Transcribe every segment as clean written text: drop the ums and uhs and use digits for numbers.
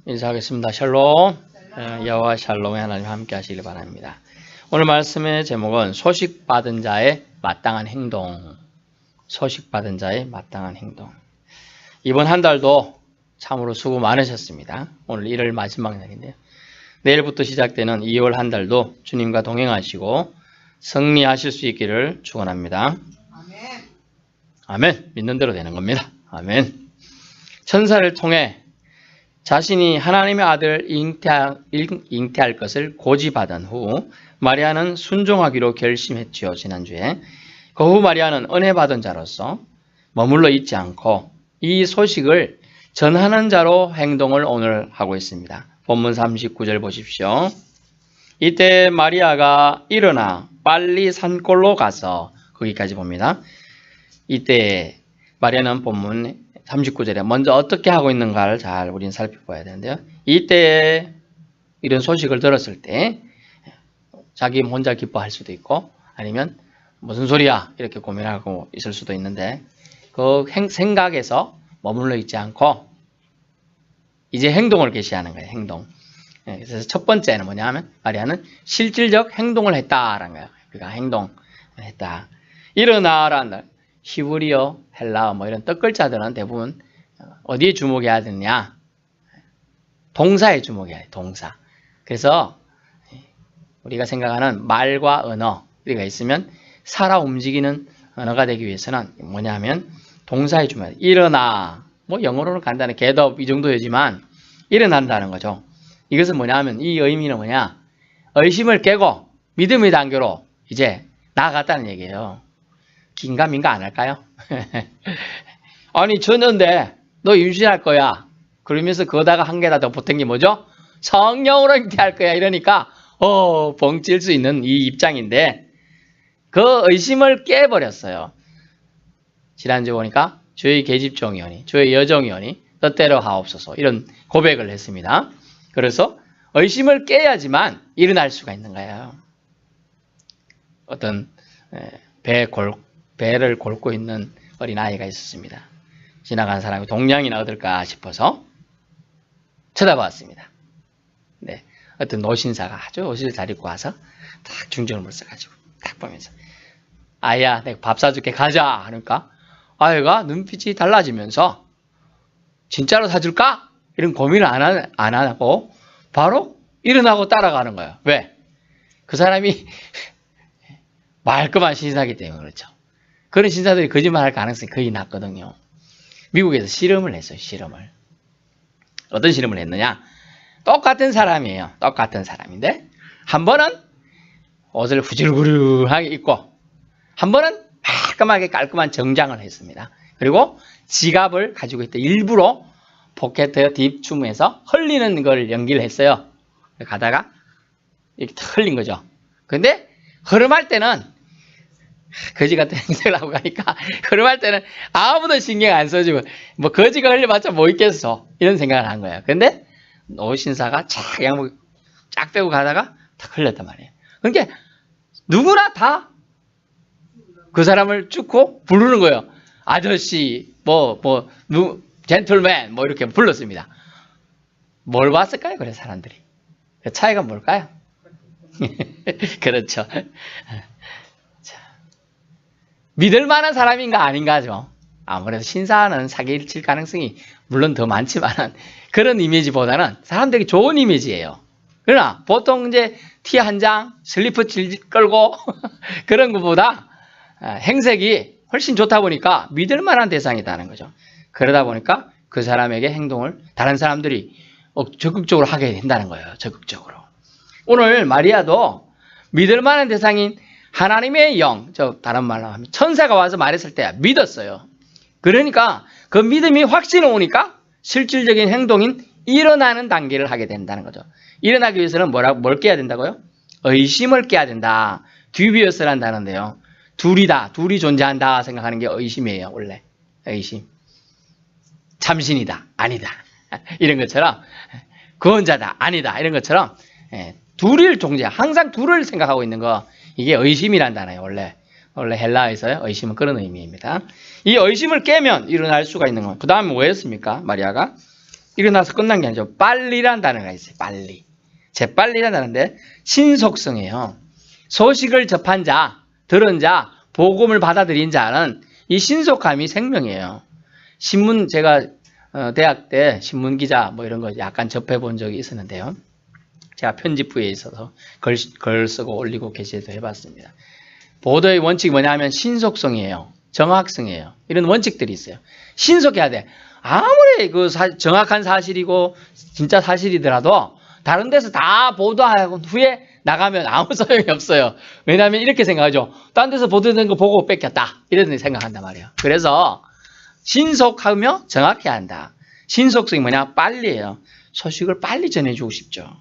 인사하겠습니다. 샬롬. 여호와 샬롬의 하나님 함께 하시길 바랍니다. 오늘 말씀의 제목은 소식받은 자의 마땅한 행동. 소식받은 자의 마땅한 행동. 이번 한 달도 참으로 수고 많으셨습니다. 오늘 1월 마지막 날인데요. 내일부터 시작되는 2월 한 달도 주님과 동행하시고 승리하실 수 있기를 축원합니다. 아멘. 아멘. 믿는 대로 되는 겁니다. 아멘. 천사를 통해 자신이 하나님의 아들 잉태할 것을 고지받은 후 마리아는 순종하기로 결심했지요. 지난주에. 그 후 마리아는 은혜 받은 자로서 머물러 있지 않고 이 소식을 전하는 자로 행동을 오늘 하고 있습니다. 본문 39절 보십시오. 이때 마리아가 일어나 빨리 산골로 가서 거기까지 봅니다. 이때 마리아는 본문 39절에 먼저 어떻게 하고 있는가를 잘 우리는 살펴봐야 되는데요. 이때 이런 소식을 들었을 때 자기 혼자 기뻐할 수도 있고 아니면 무슨 소리야 이렇게 고민하고 있을 수도 있는데 그 생각에서 머물러 있지 않고 이제 행동을 개시하는 거예요. 행동. 그래서 첫 번째는 뭐냐 하면 마리아는 실질적 행동을 했다라는 거예요. 그러니까 행동했다. 일어나라는 히브리어, 헬라어 뭐 이런 뜻글자들은 대부분 어디에 주목해야 되느냐? 동사에 주목해야 돼. 동사. 그래서 우리가 생각하는 말과 언어 우리가 있으면 살아 움직이는 언어가 되기 위해서는 뭐냐면 동사에 주목해야 돼. 일어나. 뭐 영어로는 간단히 get up 이 정도이지만 일어난다는 거죠. 이것은 뭐냐 하면 이 의미는 뭐냐? 의심을 깨고 믿음의 단계로 이제 나아갔다는 얘기예요. 긴가민가 안 할까요? 아니 졌는데 너 임신할 거야. 그러면서 거다가 한 개다 더 보탠 게 뭐죠? 성령으로 잉태할 거야. 이러니까 벙찔 수 있는 이 입장인데 그 의심을 깨버렸어요. 지난주 보니까 주의 계집종이오니 주의 여종이오니 뜻대로 하옵소서 이런 고백을 했습니다. 그래서 의심을 깨야지만 일어날 수가 있는 거예요. 어떤 배를 골고 있는 어린아이가 있었습니다. 지나간 사람이 동냥이나 얻을까 싶어서 쳐다봤습니다. 네, 어떤 노신사가 아주 옷을 잘 입고 와서 딱 중전을 써가지고 딱 보면서 아이야 내가 밥 사줄게 가자 하니까 아이가 눈빛이 달라지면서 진짜로 사줄까? 이런 고민을 안 하고 바로 일어나고 따라가는 거예요. 왜? 그 사람이 말끔한 신사기 때문에 그렇죠. 그런 신사들이 거짓말할 가능성이 거의 낮거든요. 미국에서 실험을 했어요. 실험을. 어떤 실험을 했느냐? 똑같은 사람이에요. 똑같은 사람인데 한 번은 옷을 후줄구르하게 입고 한 번은 깔끔하게 깔끔한 정장을 했습니다. 그리고 지갑을 가지고 있다. 일부러 포켓 뒷춤에서 흘리는 걸 연기를 했어요. 가다가 이렇게 흘린 거죠. 근데 흐름할 때는 거지 같은 행동을 하고 가니까 흐름할 때는 아무도 신경 안 써주고 뭐 거지가 흘려봤자 뭐 있겠어 이런 생각을 한 거예요. 근데 노신사가 착 양복 쫙 빼고 가다가 탁 흘렸단 말이에요. 그러니까 누구나 다 그 사람을 쫓고 부르는 거예요. 아저씨 젠틀맨 뭐 이렇게 불렀습니다. 뭘 봤을까요? 그래 사람들이. 그 차이가 뭘까요? 그렇죠. 믿을 만한 사람인가 아닌가죠. 아무래도 신사는 사기를 칠 가능성이 물론 더 많지만 그런 이미지보다는 사람들이 좋은 이미지예요. 그러나 보통 이제 티 한 장, 슬리퍼 질 끌고 그런 것보다 행색이 훨씬 좋다 보니까 믿을 만한 대상이다는 거죠. 그러다 보니까 그 사람에게 행동을 다른 사람들이 적극적으로 하게 된다는 거예요. 적극적으로. 오늘 마리아도 믿을 만한 대상인 하나님의 영, 다른 말로 하면 천사가 와서 말했을 때 믿었어요. 그러니까 그 믿음이 확신이 오니까 실질적인 행동인 일어나는 단계를 하게 된다는 거죠. 일어나기 위해서는 뭘 깨야 된다고요? 의심을 깨야 된다. 듀비어스란다는데요. 둘이 존재한다 생각하는 게 의심이에요. 원래 의심. 참신이다. 아니다. 이런 것처럼 구원자다. 아니다. 이런 것처럼 둘을 항상 둘을 생각하고 있는 거 이게 의심이란 단어예요. 원래 헬라에서요. 의심은 그런 의미입니다. 이 의심을 깨면 일어날 수가 있는 거. 그 다음에 뭐였습니까? 마리아가 일어나서 끝난 게 아니죠. 빨리란 단어가 있어요. 빨리. 재빨리란 단어인데 신속성이에요. 소식을 접한 자, 들은 자, 복음을 받아들인 자는 이 신속함이 생명이에요. 신문 제가 대학 때 신문 기자 뭐 이런 거 약간 접해 본 적이 있었는데요. 제가 편집부에 있어서 글 쓰고 올리고 게시도 해봤습니다. 보도의 원칙이 뭐냐면 신속성이에요. 정확성이에요. 이런 원칙들이 있어요. 신속해야 돼. 아무리 그 정확한 사실이고 진짜 사실이더라도 다른 데서 다 보도하고 후에 나가면 아무 소용이 없어요. 왜냐하면 이렇게 생각하죠. 딴 데서 보도된 거 보고 뺏겼다. 이런 생각한단 말이에요. 그래서 신속하며 정확해야 한다. 신속성이 뭐냐? 빨리예요. 소식을 빨리 전해주고 싶죠.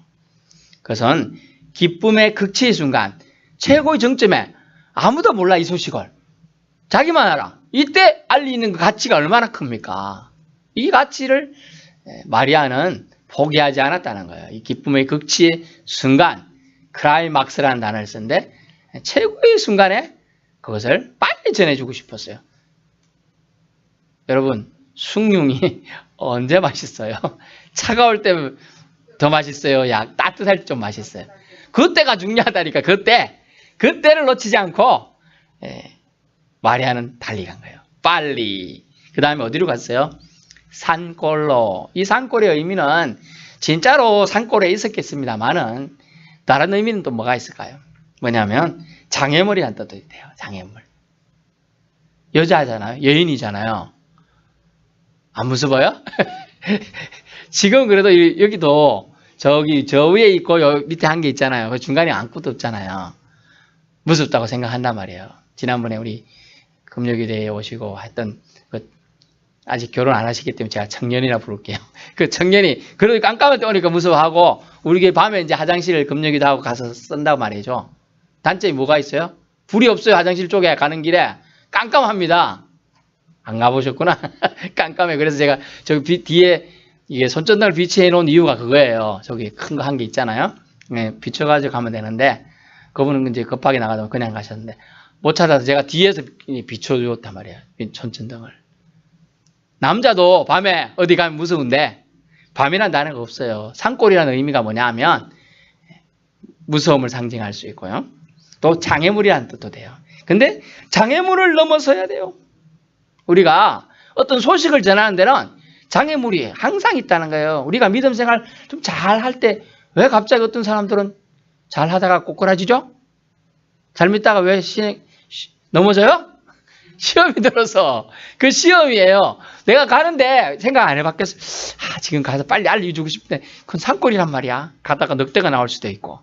그것은 기쁨의 극치의 순간, 최고의 정점에 아무도 몰라 이 소식을. 자기만 알아. 이때 알리는 그 가치가 얼마나 큽니까? 이 가치를 마리아는 포기하지 않았다는 거예요. 이 기쁨의 극치의 순간, 크라이막스라는 단어를 쓰는데 최고의 순간에 그것을 빨리 전해주고 싶었어요. 여러분, 숭늉이 언제 맛있어요? 차가울 때 더 맛있어요? 야, 따뜻할 때 좀 맛있어요? 그때가 중요하다니까. 그때를 놓치지 않고 마리아는 달리 간 거예요. 빨리. 그 다음에 어디로 갔어요? 산골로. 이 산골의 의미는 진짜로 산골에 있었겠습니다만은 다른 의미는 또 뭐가 있을까요? 뭐냐면 장애물이란 뜻도 돼요. 장애물. 여자잖아요. 여인이잖아요. 안 무서워요? 지금 그래도 여기도 저기 저 위에 있고 요 밑에 한 개 있잖아요. 그 중간에 아무것도 없잖아요. 무섭다고 생각한단 말이에요. 지난번에 우리 금요일에 오시고 했던 아직 결혼 안 하시기 때문에 제가 청년이라 부를게요. 그 청년이 그래도 깜깜할 때 오니까 무서워하고 우리 교회 밤에 이제 화장실을 금요기도 하고 가서 쓴다고 말이죠. 단점이 뭐가 있어요? 불이 없어요. 화장실 쪽에 가는 길에 깜깜합니다. 안 가보셨구나. 깜깜해. 그래서 제가 저기 뒤에 이게 손전등을 비치해 놓은 이유가 그거예요. 저기 큰 거 한 개 있잖아요. 네, 비춰가지고 가면 되는데 그분은 이제 급하게 나가다 그냥 가셨는데 못 찾아서 제가 뒤에서 비춰줬단 말이에요. 손전등을. 남자도 밤에 어디 가면 무서운데 밤이란 단어가 없어요. 산골이라는 의미가 뭐냐 하면 무서움을 상징할 수 있고요. 또 장애물이라는 뜻도 돼요. 근데 장애물을 넘어서야 돼요. 우리가 어떤 소식을 전하는 데는 장애물이 항상 있다는 거예요. 우리가 믿음 생활 좀 잘 할 때 왜 갑자기 어떤 사람들은 잘 하다가 꼬꾸라지죠? 잘 믿다가 왜 넘어져요? 시험이 들어서. 그 시험이에요. 내가 가는데 생각 안 해봤겠어. 지금 가서 빨리 알려주고 싶은데 그건 산골이란 말이야. 가다가 늑대가 나올 수도 있고.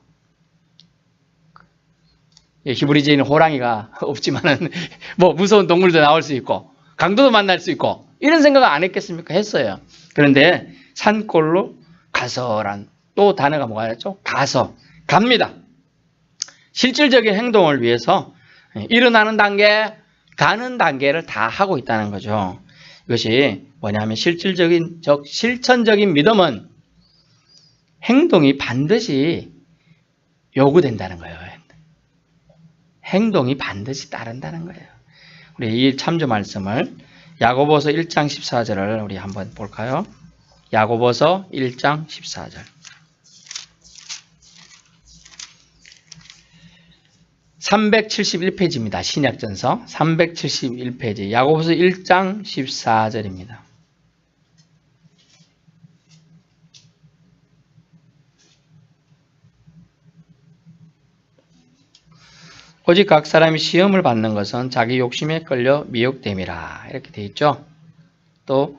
히브리지에는 호랑이가 없지만은 뭐 무서운 동물도 나올 수 있고 강도도 만날 수 있고 이런 생각을 안 했겠습니까? 했어요. 그런데 산골로 가서란 또 단어가 뭐가 있죠? 가서. 갑니다. 실질적인 행동을 위해서 일어나는 단계, 가는 단계를 다 하고 있다는 거죠. 이것이 뭐냐면 실천적인 믿음은 행동이 반드시 요구된다는 거예요. 행동이 반드시 따른다는 거예요. 우리 이 참조 말씀을 야고보서 1장 14절을 우리 한번 볼까요? 야고보서 1장 14절. 371페이지입니다. 신약전서 371페이지 야고보서 1장 14절입니다. 오직 각 사람이 시험을 받는 것은 자기 욕심에 끌려 미혹됨이라 이렇게 되어 있죠. 또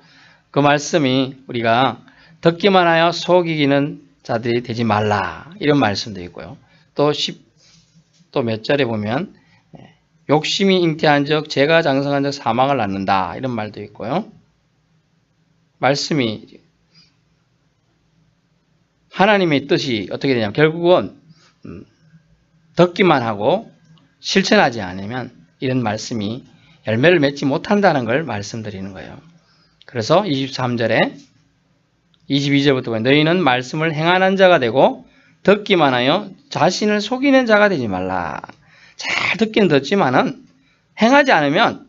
그 말씀이 우리가 듣기만 하여 속이기는 자들이 되지 말라 이런 말씀도 있고요. 또 몇 절에 보면 욕심이 잉태한 적 죄가 장성한 적 사망을 낳는다 이런 말도 있고요. 말씀이 하나님의 뜻이 어떻게 되냐면 결국은 듣기만 하고 실천하지 않으면 이런 말씀이 열매를 맺지 못한다는 걸 말씀드리는 거예요. 그래서 23절에 22절부터 너희는 말씀을 행하는 자가 되고 듣기만 하여 자신을 속이는 자가 되지 말라. 잘 듣기는 듣지만은 행하지 않으면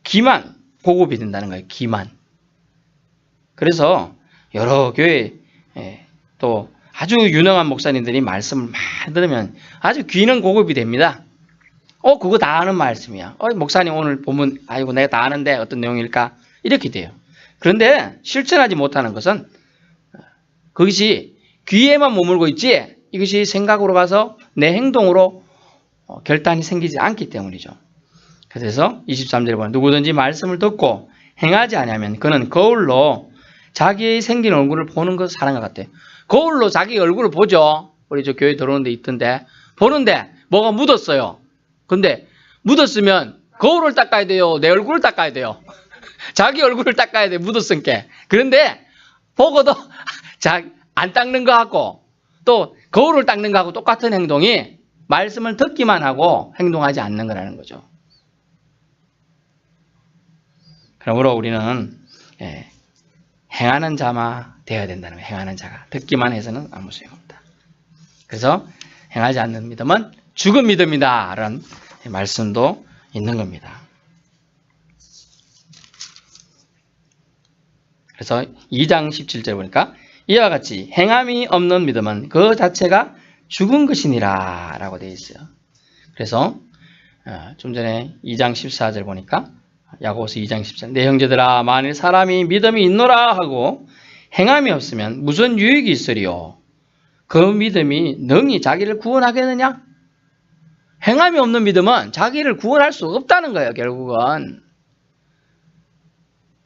기만, 보급이 된다는 거예요. 기만. 그래서 여러 교회 또 아주 유능한 목사님들이 말씀을 많이 들으면 아주 귀는 고급이 됩니다. 그거 다 아는 말씀이야. 목사님 오늘 보면 아이고 내가 다 아는데 어떤 내용일까? 이렇게 돼요. 그런데 실천하지 못하는 것은 그것이 귀에만 머물고 있지 이것이 생각으로 가서 내 행동으로 결단이 생기지 않기 때문이죠. 그래서 23절에 보면 누구든지 말씀을 듣고 행하지 않으면 그는 거울로 자기의 생긴 얼굴을 보는 것을 사는 것 같아요. 거울로 자기 얼굴을 보죠. 우리 저 교회 들어오는 데 있던데 보는데 뭐가 묻었어요. 근데 묻었으면 거울을 닦아야 돼요. 내 얼굴을 닦아야 돼요. 자기 얼굴을 닦아야 돼. 묻었으니까. 그런데 보고도 안 닦는 거하고 또 거울을 닦는 거하고 똑같은 행동이 말씀을 듣기만 하고 행동하지 않는 거라는 거죠. 그러므로 우리는 행하는 자만 되어야 된다는 거예요. 행하는 자가. 듣기만 해서는 아무 소용없다. 그래서 행하지 않는 믿음은 죽은 믿음이다 라는 말씀도 있는 겁니다. 그래서 2장 17절 보니까 이와 같이 행함이 없는 믿음은 그 자체가 죽은 것이니라 라고 되어 있어요. 그래서 좀 전에 2장 14절 보니까 야고보서 2장 14절 내 형제들아 만일 사람이 믿음이 있노라 하고 행함이 없으면 무슨 유익이 있으리요? 그 믿음이 능히 자기를 구원하겠느냐? 행함이 없는 믿음은 자기를 구원할 수 없다는 거예요. 결국은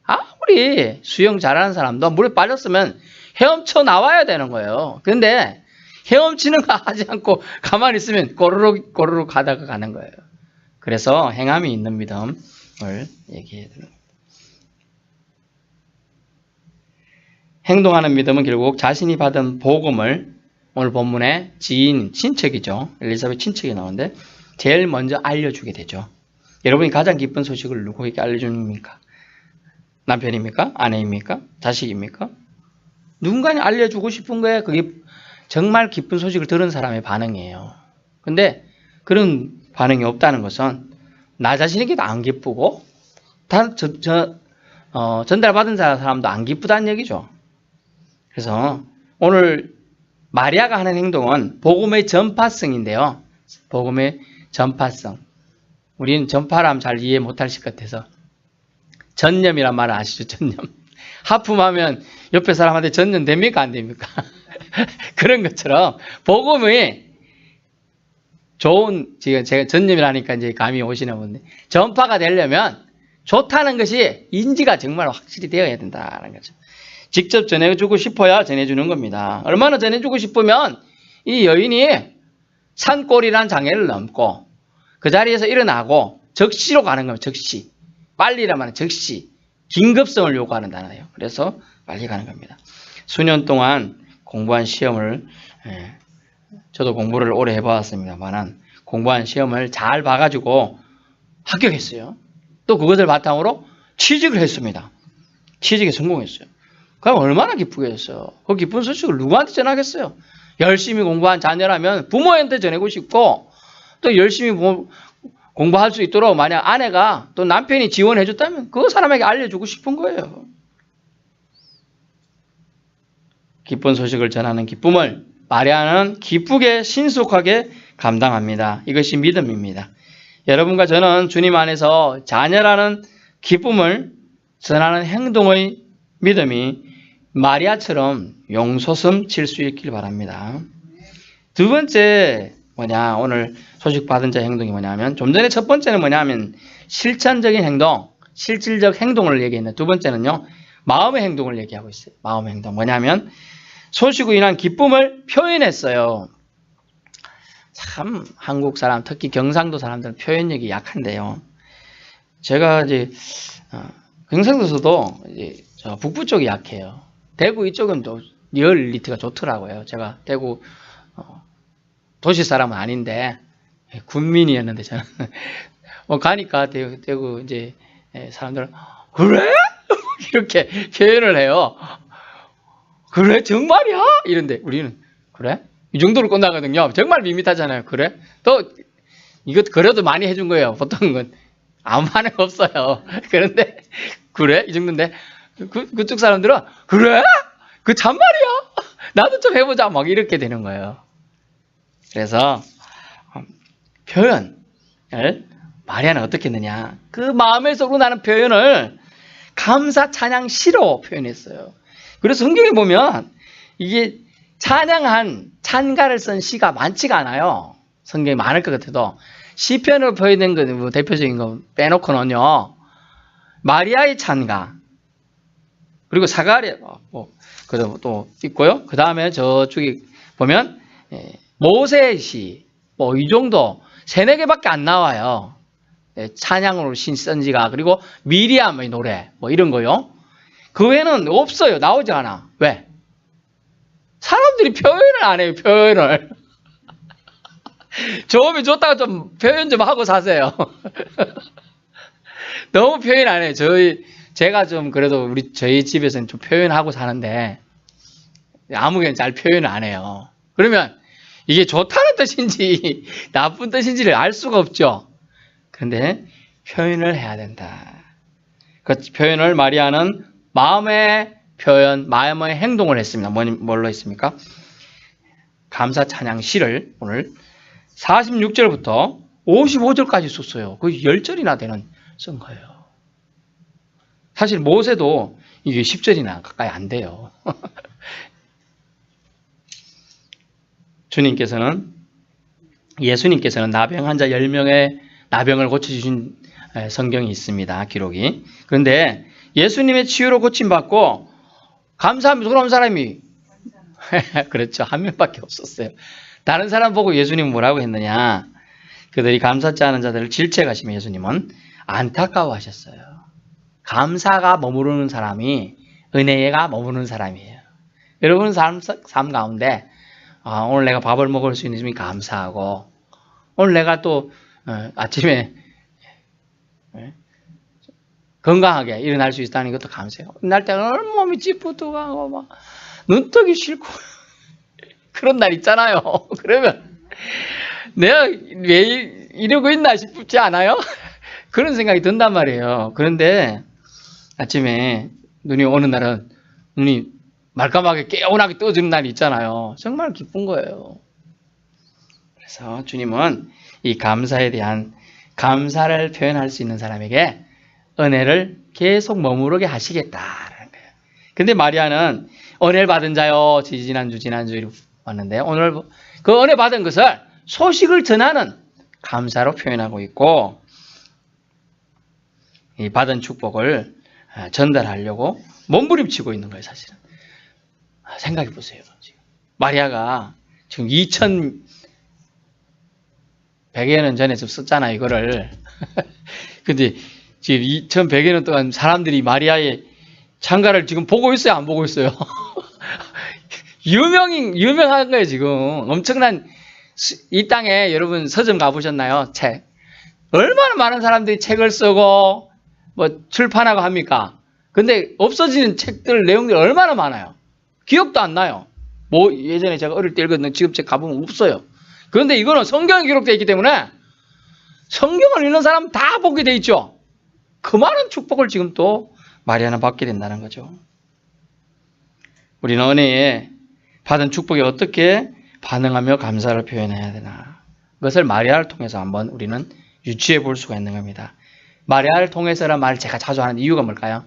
아무리 수영 잘하는 사람도 물에 빠졌으면 헤엄쳐 나와야 되는 거예요. 그런데 헤엄치는 거 하지 않고 가만히 있으면 꼬르륵 꼬르륵 가다가 가는 거예요. 그래서 행함이 있는 믿음을 얘기해야 되는 거예요. 행동하는 믿음은 결국 자신이 받은 복음을 오늘 본문에 지인, 친척이죠. 엘리사벳 친척이 나오는데 제일 먼저 알려주게 되죠. 여러분이 가장 기쁜 소식을 누구에게 알려줍니까? 남편입니까? 아내입니까? 자식입니까? 누군가に알려주고 싶은 거예요. 그게 정말 기쁜 소식을 들은 사람의 반응이에요. 근데 그런 반응이 없다는 것은 나 자신에게도 안 기쁘고 전달받은 사람도 안 기쁘다는 얘기죠. 그래서 오늘 마리아가 하는 행동은 복음의 전파성인데요. 복음의 전파성. 우리는 전파라면 잘 이해 못하실 것 같아서 전념이란 말을 아시죠? 전념. 하품하면 옆에 사람한테 전념 됩니까? 안 됩니까? 그런 것처럼 복음이 좋은, 지금 제가 전념이라니까 이제 감이 오시나 본데 전파가 되려면 좋다는 것이 인지가 정말 확실히 되어야 된다는 거죠. 직접 전해주고 싶어야 전해주는 겁니다. 얼마나 전해주고 싶으면 이 여인이 산골이란 장애를 넘고 그 자리에서 일어나고 적시로 가는 겁니다. 적시. 빨리라면 적시. 긴급성을 요구하는 단어예요. 그래서 빨리 가는 겁니다. 수년 동안 공부한 시험을 저도 공부를 오래 해봤습니다만 공부한 시험을 잘 봐가지고 합격했어요. 또 그것을 바탕으로 취직을 했습니다. 취직에 성공했어요. 그럼 얼마나 기쁘겠어요. 그 기쁜 소식을 누구한테 전하겠어요. 열심히 공부한 자녀라면 부모한테 전하고 싶고 또 열심히 공부할 수 있도록 만약 아내가 또 남편이 지원해 줬다면 그 사람에게 알려주고 싶은 거예요. 기쁜 소식을 전하는 기쁨을 마리아는 기쁘게 신속하게 감당합니다. 이것이 믿음입니다. 여러분과 저는 주님 안에서 자녀라는 기쁨을 전하는 행동의 믿음이 마리아처럼 용솟음 칠 수 있길 바랍니다. 두 번째 오늘 소식 받은 자의 행동이 뭐냐면 좀 전에 첫 번째는 뭐냐면 실천적인 행동, 실질적 행동을 얘기했는데 두 번째는요 마음의 행동을 얘기하고 있어요. 마음의 행동 뭐냐면 소식으로 인한 기쁨을 표현했어요. 참 한국 사람 특히 경상도 사람들은 표현력이 약한데요. 제가 이제 경상도에서도 이제 저 북부 쪽이 약해요. 대구 이쪽은 또 리얼리티가 좋더라고요. 제가 대구 도시 사람은 아닌데 군민이었는데 저는 가니까 대구 이제 사람들은 그래? 이렇게 표현을 해요. 그래? 정말이야? 이런데 우리는 그래? 이 정도로 끝나거든요. 정말 밋밋하잖아요. 그래? 또 이것 그래도 많이 해준 거예요. 보통은 아무 반응 없어요. 그런데 그래? 이 정도인데 그쪽 사람들은 그래? 그 참말이야? 나도 좀 해보자. 막 이렇게 되는 거예요. 그래서 표현을 마리아는 어떻게 했느냐? 그 마음에서 우러나는 표현을 감사 찬양 시로 표현했어요. 그래서 성경에 보면 이게 찬양한 찬가를 쓴 시가 많지가 않아요. 성경에 많을 것 같아도 시편으로 표현된 거 뭐 대표적인 거 빼놓고는요. 마리아의 찬가 그리고 사가랴 또 있고요. 그 다음에 저쪽에 보면 모세의 시 뭐 이 정도 3-4개밖에 안 나와요. 찬양으로 쓴 지가. 그리고 미리암의 노래 뭐 이런 거요. 그 외에는 없어요. 나오지 않아. 왜? 사람들이 표현을 안 해요. 표현을. 좋으면 좋다가 좀 표현 좀 하고 사세요. 너무 표현 안 해요. 제가 좀 그래도 저희 집에서는 좀 표현하고 사는데 아무개는 잘 표현을 안 해요. 그러면 이게 좋다는 뜻인지 나쁜 뜻인지를 알 수가 없죠. 그런데 표현을 해야 된다. 그 표현을 마리아는 마음의 표현, 마음의 행동을 했습니다. 뭘로 했습니까? 감사 찬양 시를 오늘 46절부터 55절까지 썼어요. 거의 10절이나 쓴 거예요. 사실 모세도 이게 10절이나 가까이 안 돼요. 예수님께서는 나병 환자 10명의 나병을 고쳐주신 성경이 있습니다. 기록이. 그런데 예수님의 치유로 고침받고 감사하며 돌아온 사람이 그렇죠. 한 명밖에 없었어요. 다른 사람 보고 예수님은 뭐라고 했느냐. 그들이 감사치 않은 자들을 질책하시며 예수님은 안타까워하셨어요. 감사가 머무르는 사람이 은혜가 머무르는 사람이에요. 여러분 삶 가운데 오늘 내가 밥을 먹을 수 있는 점이 감사하고 오늘 내가 또 아침에 건강하게 일어날 수 있다는 것도 감사해요. 날 때는 몸이 찌뿌둥하고 막 눈뜨기 싫고 그런 날 있잖아요. 그러면 내가 왜 이러고 있나 싶지 않아요? 그런 생각이 든단 말이에요. 그런데 아침에 눈이 오는 날은 눈이 말끔하게 깨어나게 떠지는 날이 있잖아요. 정말 기쁜 거예요. 그래서 주님은 이 감사에 대한 감사를 표현할 수 있는 사람에게 은혜를 계속 머무르게 하시겠다라는 거예요. 근데 마리아는 은혜를 받은 자요. 지난주 왔는데 오늘 그 은혜 받은 것을 소식을 전하는 감사로 표현하고 있고 이 받은 축복을 전달하려고 몸부림치고 있는 거예요. 사실은. 생각해 보세요. 지금. 마리아가 지금 2100여 년 전에 좀 썼잖아요. 이거를. 근데 지금 2100여 년 동안 사람들이 마리아의 창가를 지금 보고 있어요? 안 보고 있어요? 유명한 거예요. 지금. 엄청난 이 땅에 여러분 서점 가보셨나요? 책. 얼마나 많은 사람들이 책을 쓰고 뭐 출판하고 합니까? 근데 없어지는 책들 내용들이 얼마나 많아요. 기억도 안 나요. 뭐 예전에 제가 어릴 때 읽었는데 지금 책 가보면 없어요. 그런데 이거는 성경에 기록되어 있기 때문에 성경을 읽는 사람 다 보게 돼 있죠. 그 많은 축복을 지금 또 마리아는 받게 된다는 거죠. 우리는 은혜에 받은 축복에 어떻게 반응하며 감사를 표현해야 되나. 그것을 마리아를 통해서 한번 우리는 유추해 볼 수가 있는 겁니다. 마리아를 통해서라는 말을 제가 자주 하는 이유가 뭘까요?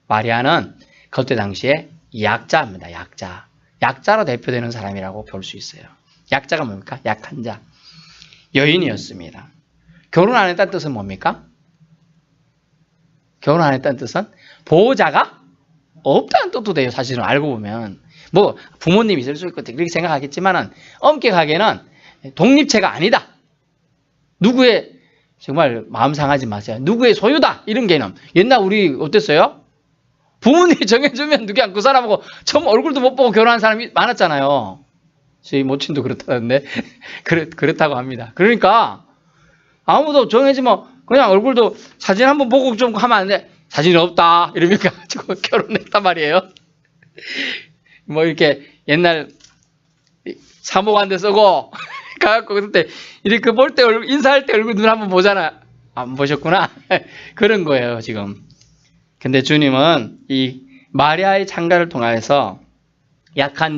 마리아는 그때 당시에 약자입니다. 약자. 약자로 대표되는 사람이라고 볼 수 있어요. 약자가 뭡니까? 약한 자. 여인이었습니다. 결혼 안 했다는 뜻은 뭡니까? 결혼 안 했다는 뜻은 보호자가 없다는 뜻도 돼요. 사실은 알고 보면. 뭐 부모님이 있을 수 있고 그렇게 생각하겠지만은 엄격하게는 독립체가 아니다. 누구의 정말 마음 상하지 마세요. 누구의 소유다. 이런 개념. 옛날 우리 어땠어요? 부모님이 정해주면 누가 그 사람하고 처음 얼굴도 못 보고 결혼한 사람이 많았잖아요. 저희 모친도 그렇다는데 그렇다고 합니다. 그러니까 아무도 정해지면 그냥 얼굴도 사진 한번 보고 좀 하면 안 돼. 사진이 없다. 이러면 가지고 결혼했단 말이에요. 뭐 이렇게 옛날 사모관대 쓰고 가갖고 그때 이렇게 볼 때 인사할 때 얼굴 눈 한번 보잖아. 안 보셨구나. 그런 거예요 지금. 근데 주님은 이 마리아의 창가를 통해서 약한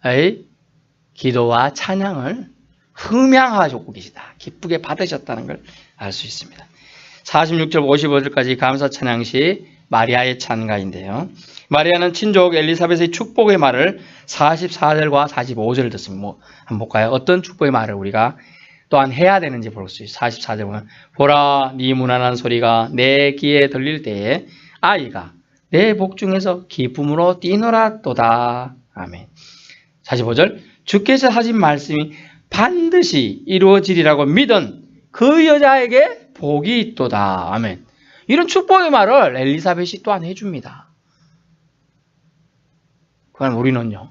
자의 기도와 찬양을 흠양하고 계시다. 기쁘게 받으셨다는 걸 알 수 있습니다. 46절 55절까지 감사 찬양시 마리아의 찬가인데요. 마리아는 친족 엘리사벳의 축복의 말을 44절과 45절을 듣습니다. 한번 볼까요? 어떤 축복의 말을 우리가 또한 해야 되는지 볼 수 있어요. 44절 보면 보라 네 무난한 소리가 내 귀에 들릴 때에 아이가 내 복중에서 기쁨으로 뛰노라 또다. 아멘. 45절 주께서 하신 말씀이 반드시 이루어지리라고 믿은 그 여자에게 복이 있도다. 아멘. 이런 축복의 말을 엘리사벳이 또한 해줍니다. 그럼 우리는요.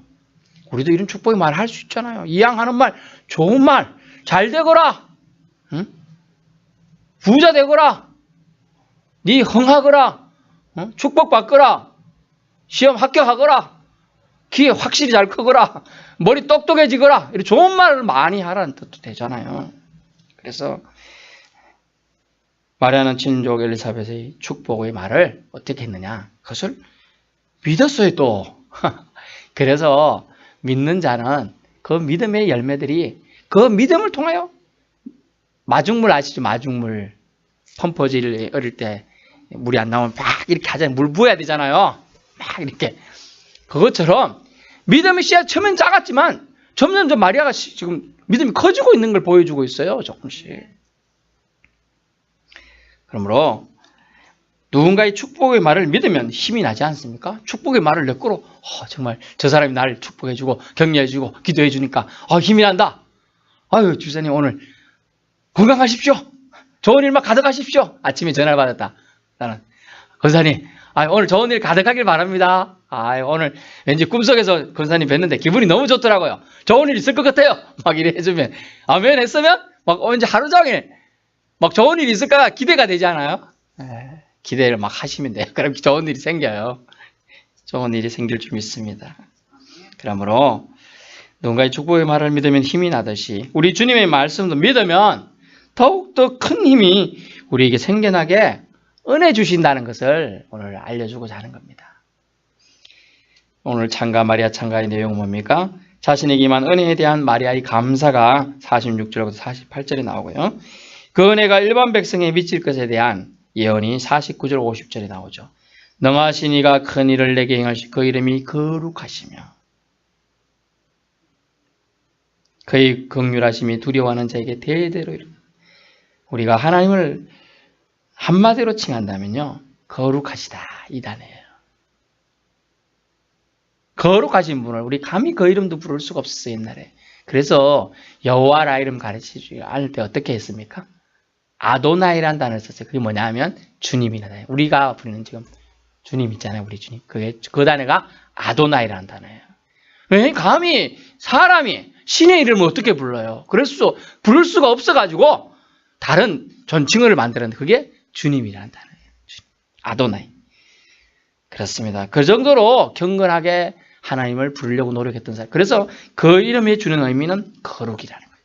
우리도 이런 축복의 말을 할 수 있잖아요. 이양하는 말, 좋은 말, 잘 되거라. 응? 부자 되거라. 네 흥하거라. 응? 축복받거라. 시험 합격하거라. 귀에 확실히 잘 크거라. 머리 똑똑해지거라. 이런 좋은 말을 많이 하라는 뜻도 되잖아요. 그래서 마리아는 친족 엘리사벳의 축복의 말을 어떻게 했느냐? 그것을 믿었어요 또. 그래서 믿는 자는 그 믿음의 열매들이 그 믿음을 통하여 마중물 아시죠? 마중물. 펌퍼질 어릴 때 물이 안 나오면 막 이렇게 하잖아요. 물 부어야 되잖아요. 막 이렇게. 그것처럼 믿음의 씨앗 처음엔 작았지만 점점 마리아가 지금 믿음이 커지고 있는 걸 보여주고 있어요. 조금씩. 그러므로 누군가의 축복의 말을 믿으면 힘이 나지 않습니까? 축복의 말을 내 거로 정말 저 사람이 나를 축복해주고 격려해주고 기도해주니까 힘이 난다. 아유 주사님 오늘 건강하십시오. 좋은 일만 가득하십시오. 아침에 전화를 받았다. 나는 권사님 오늘 좋은 일 가득하길 바랍니다. 오늘 왠지 꿈속에서 권사님 뵀는데 기분이 너무 좋더라고요. 좋은 일 있을 것 같아요. 막 이래 해주면 아멘 했으면 막 왠지 하루 종일 막 좋은 일이 있을까 기대가 되지 않아요? 기대를 막 하시면 돼요. 그럼 좋은 일이 생겨요. 좋은 일이 생길 줄 믿습니다. 그러므로 누군가의 축복의 말을 믿으면 힘이 나듯이 우리 주님의 말씀도 믿으면 더욱더 큰 힘이 우리에게 생겨나게 은혜 주신다는 것을 오늘 알려주고자 하는 겁니다. 오늘 찬가 마리아 찬가의 내용은 뭡니까? 자신에게만 은혜에 대한 마리아의 감사가 46절부터 48절에 나오고요. 그 은혜가 일반 백성에 미칠 것에 대한 예언이 49절 50절에 나오죠. 능하신 이가 큰 일을 내게 행하시 그 이름이 거룩하시며 그의 긍휼하심이 두려워하는 자에게 대대로 이릅니다. 우리가 하나님을 한마디로 칭한다면요. 거룩하시다 이 단어예요. 거룩하신 분을 우리 감히 그 이름도 부를 수가 없었어요. 옛날에. 그래서 여호와라 이름 가르치지 않을 때 어떻게 했습니까? 아도나이라는 단어를 썼어요. 그게 뭐냐 하면 주님이라는 단어예요. 우리가 부르는 지금 주님 있잖아요. 우리 주님. 그 단어가 아도나이라는 단어예요. 왜? 감히 사람이 신의 이름을 어떻게 불러요? 그래서 부를 수가 없어가지고 다른 존칭어를 만들었는데 그게 주님이라는 단어예요. 아도나이. 그렇습니다. 그 정도로 경건하게 하나님을 부르려고 노력했던 사람. 그래서 그 이름이 주는 의미는 거룩이라는 거예요.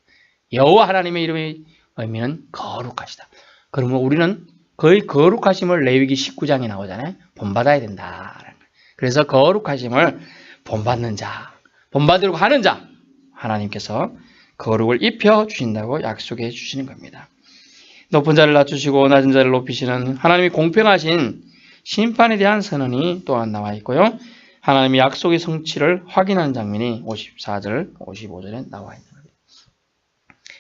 여호와 하나님의 이름의 의미는 거룩하시다. 그러면 우리는 거의 거룩하심을 레위기 19장에 나오잖아요. 본받아야 된다라는 거예요. 그래서 거룩하심을 본받는 자, 본받으려고 하는 자, 하나님께서 거룩을 입혀 주신다고 약속해 주시는 겁니다. 높은 자를 낮추시고 낮은 자를 높이시는 하나님이 공평하신 심판에 대한 선언이 또한 나와 있고요. 하나님의 약속의 성취를 확인하는 장면이 54절, 55절에 나와 있는 겁니다.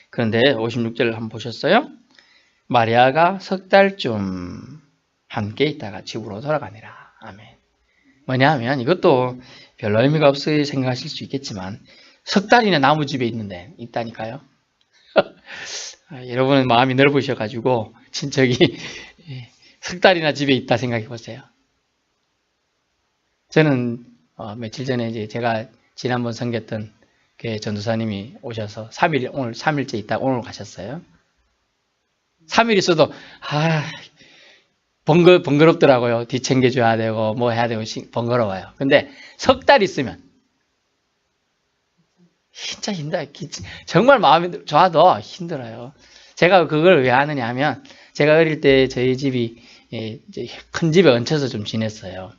그런데 56절을 한번 보셨어요? 마리아가 석 달쯤 함께 있다가 집으로 돌아가니라. 아멘. 뭐냐 하면 이것도 별로 의미가 없이 생각하실 수 있겠지만 석 달이나 나무집에 있는데 있다니까요. 여러분은 마음이 넓으셔가지고 친척이 석 달이나 집에 있다 생각해 보세요. 저는 며칠 전에 이제 제가 지난번 섬겼던 교회 전도사님이 오셔서 3일, 오늘 3일째 있다 오늘 가셨어요. 3일 있어도 번거롭더라고요. 뒤챙겨줘야 되고 뭐 해야 되고 번거로워요. 근데 석 달 있으면 진짜 힘들어요. 정말 마음이 좋아도 힘들어요. 제가 그걸 왜 하느냐 하면 제가 어릴 때 저희 집이 이제 큰 집에 얹혀서 좀 지냈어요.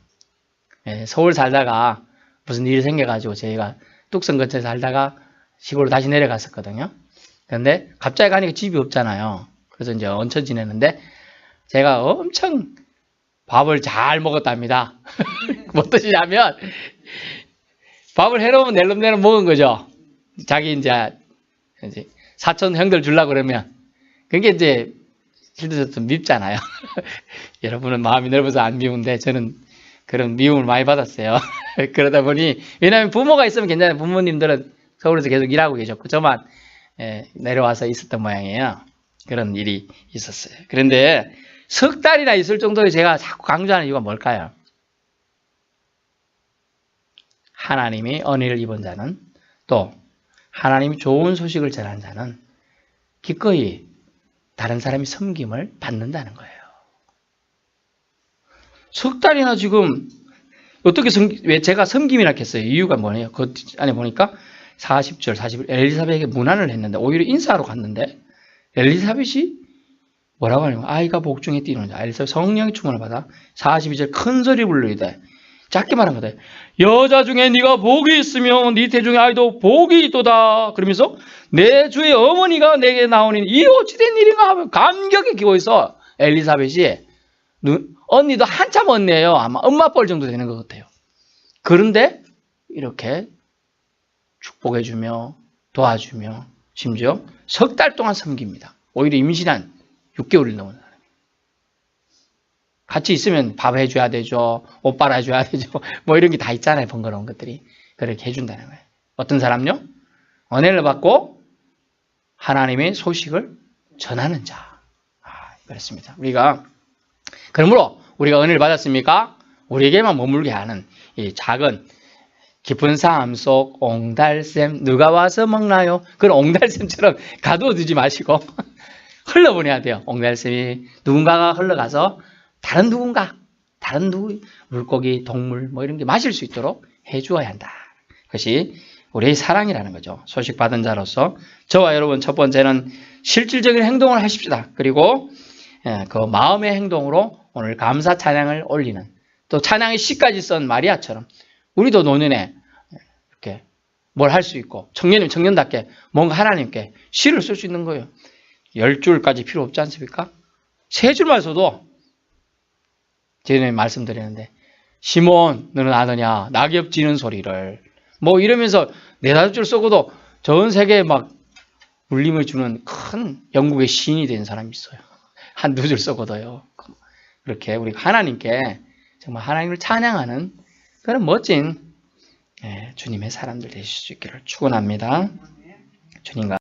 서울 살다가 무슨 일이 생겨가지고 저희가 뚝섬 근처에 살다가 시골로 다시 내려갔었거든요. 그런데 갑자기 가니까 집이 없잖아요. 그래서 이제 얹혀 지내는데 제가 엄청 밥을 잘 먹었답니다. 뭐 뜻이냐면 밥을 해놓으면 낼름낼름 먹은 거죠. 자기 이제 사촌 형들 주려고 그러면 그게 이제 실제로 좀 밉잖아요. 여러분은 마음이 넓어서 안 미운데 저는 그런 미움을 많이 받았어요. 그러다 보니 왜냐하면 부모가 있으면 괜찮아요. 부모님들은 서울에서 계속 일하고 계셨고 저만 내려와서 있었던 모양이에요. 그런 일이 있었어요. 그런데 석 달이나 있을 정도로 제가 자꾸 강조하는 이유가 뭘까요? 하나님이 은혜를 입은 자는 또 하나님이 좋은 소식을 전한 자는 기꺼이 다른 사람이 섬김을 받는다는 거예요. 석 달이나 지금 어떻게 왜 제가 섬김이라 했어요? 이유가 뭐예요? 그 안에 보니까 40절, 41 엘리사벳에게 문안을 했는데 오히려 인사하러 갔는데 엘리사벳이 뭐라고 하냐면 아이가 복중에 뛰는 자 엘리사벳 성령의 충만을 받아 42절 큰 소리 불르이되 짧게 말한 거다. 여자 중에 네가 복이 있으면 네 태중의 아이도 복이 있도다. 그러면서 내 주의 어머니가 내게 나오니 이 어찌 된 일인가 하면 감격에 기고 있어. 엘리사벳이 언니도 한참 언니예요. 아마 엄마 뻘 정도 되는 것 같아요. 그런데 이렇게 축복해주며 도와주며 심지어 석 달 동안 섬깁니다. 오히려 임신한 6개월이 넘은 사람이. 같이 있으면 밥 해줘야 되죠. 옷 빨아줘야 되죠. 뭐 이런 게 다 있잖아요. 번거로운 것들이. 그렇게 해준다는 거예요. 어떤 사람요? 은혜를 받고 하나님의 소식을 전하는 자. 그렇습니다. 그러므로 우리가 은혜를 받았습니까? 우리에게만 머물게 하는 이 작은 깊은 삶 속 옹달샘 누가 와서 먹나요? 그런 옹달샘처럼 가둬두지 마시고 흘러보내야 돼요. 옹달샘이 누군가가 흘러가서 다른 물고기, 동물 뭐 이런 게 마실 수 있도록 해주어야 한다. 그것이 우리의 사랑이라는 거죠. 소식 받은 자로서 저와 여러분 첫 번째는 실질적인 행동을 하십시다. 그리고 그 마음의 행동으로 오늘 감사 찬양을 올리는 또 찬양의 시까지 쓴 마리아처럼 우리도 노년에 이렇게 뭘 할 수 있고 청년이면 청년답게 뭔가 하나님께 시를 쓸 수 있는 거예요. 10줄까지 필요 없지 않습니까? 3줄만 써도 제가 말씀드리는데 시몬 너는 아느냐 낙엽 지는 소리를 뭐 이러면서 4-5줄 써고도 전 세계에 막 울림을 주는 큰 영국의 시인이 된 사람이 있어요. 1-2줄 써고도요. 그렇게 우리가 하나님께 정말 하나님을 찬양하는 그런 멋진 주님의 사람들 되실 수 있기를 축원합니다. 주님과